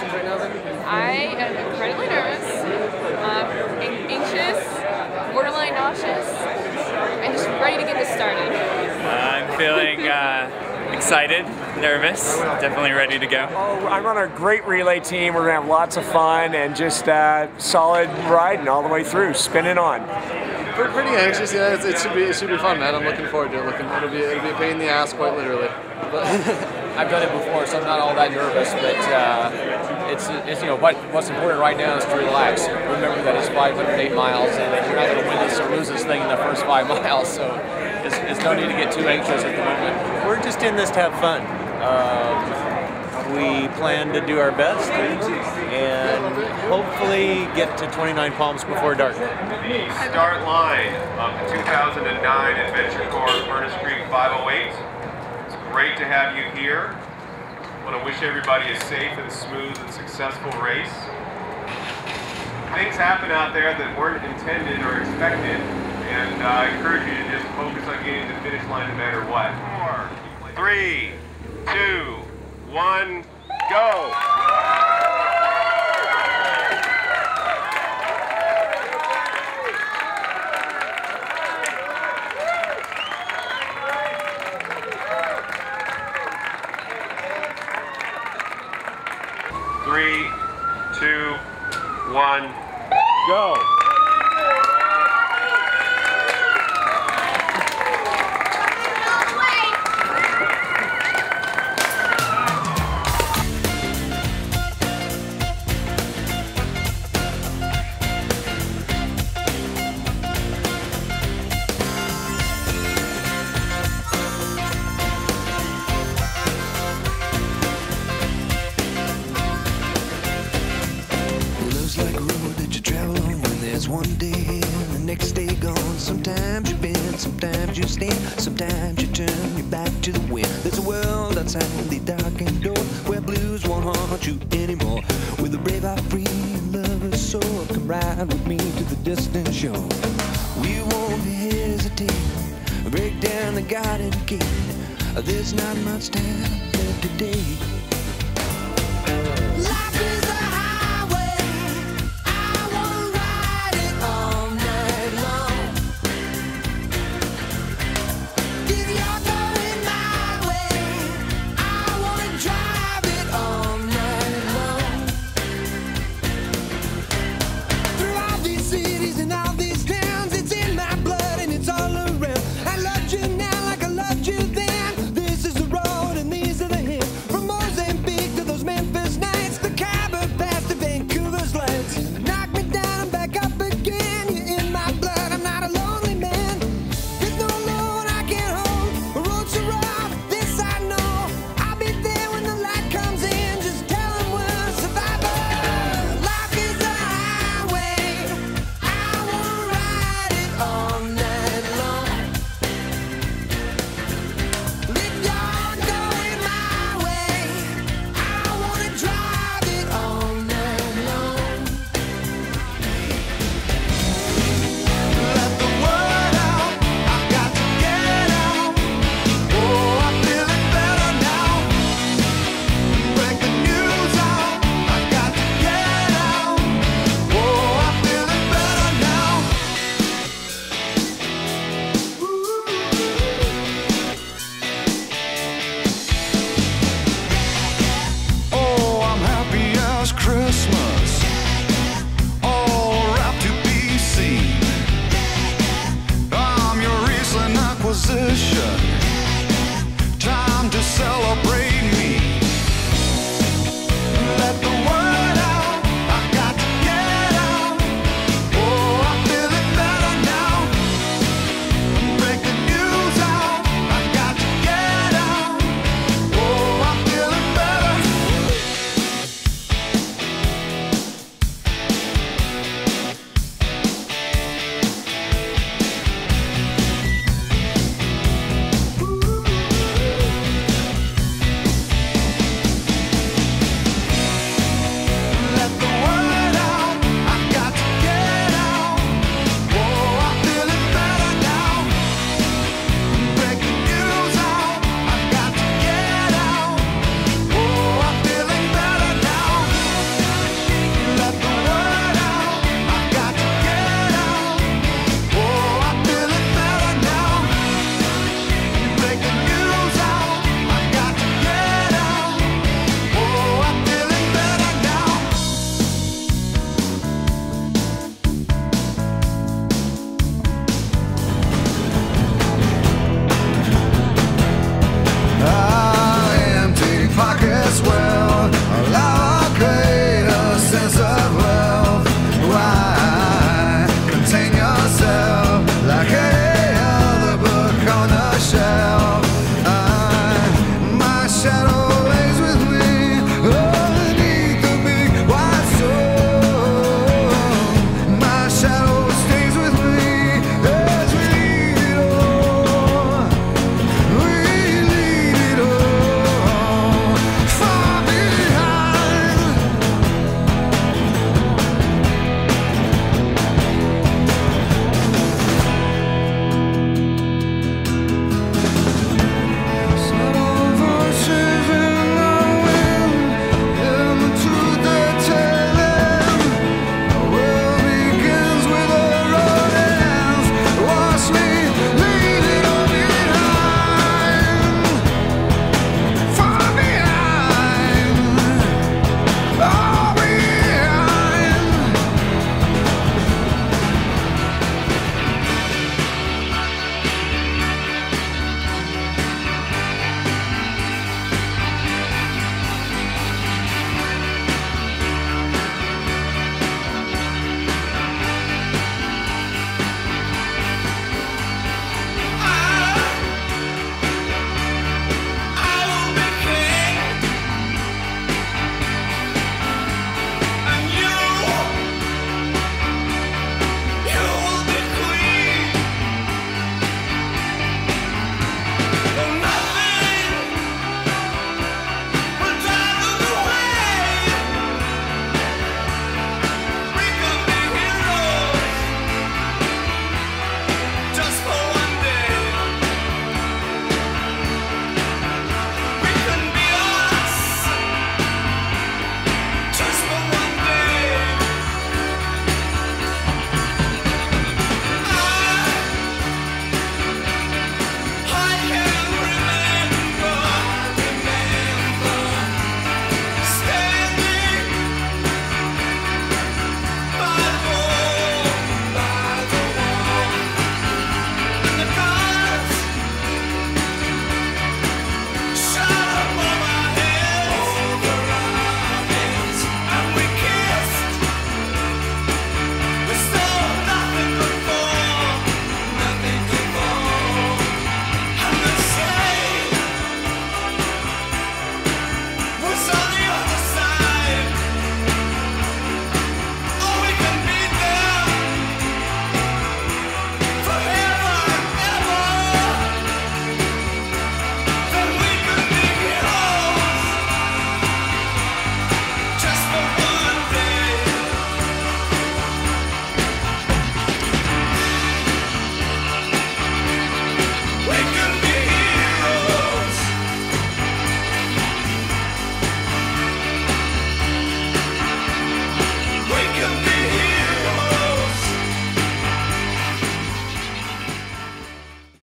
emotions right now then? I am incredibly nervous, anxious, borderline nauseous, and just ready to get this started. I'm feeling excited, nervous, definitely ready to go. Oh, I'm on a great relay team. We're gonna have lots of fun and just solid riding all the way through, spinning on. We're pretty anxious. Yeah, it should be fun, man. I'm looking forward to it. It'll be a pain in the ass, quite literally. But I've done it before, so I'm not all that nervous. But it's you know what's important right now is to relax. Remember that it's 508 miles, and you're not going to win this or lose this thing in the first 5 miles. So there's no need to get too anxious at the moment. We're just in this to have fun. We plan to do our best and hopefully get to 29 Palms before dark. Start line of the 2009 Adventure Corps Furnace Creek 508. It's great to have you here. I want to wish everybody a safe and smooth and successful race. Things happen out there that weren't intended or expected, and I encourage you to just focus on getting to the finish line no matter what. 4, 3, 2, 1, go! Three, 2, 1, go! 1 day and the next day gone. Sometimes you bend, sometimes you stand, sometimes you turn your back to the wind. There's a world outside the darkened door where blues won't haunt you anymore. With a brave heart free and lover's soul, come ride with me to the distant shore. We won't hesitate, break down the garden gate. There's not much time left today.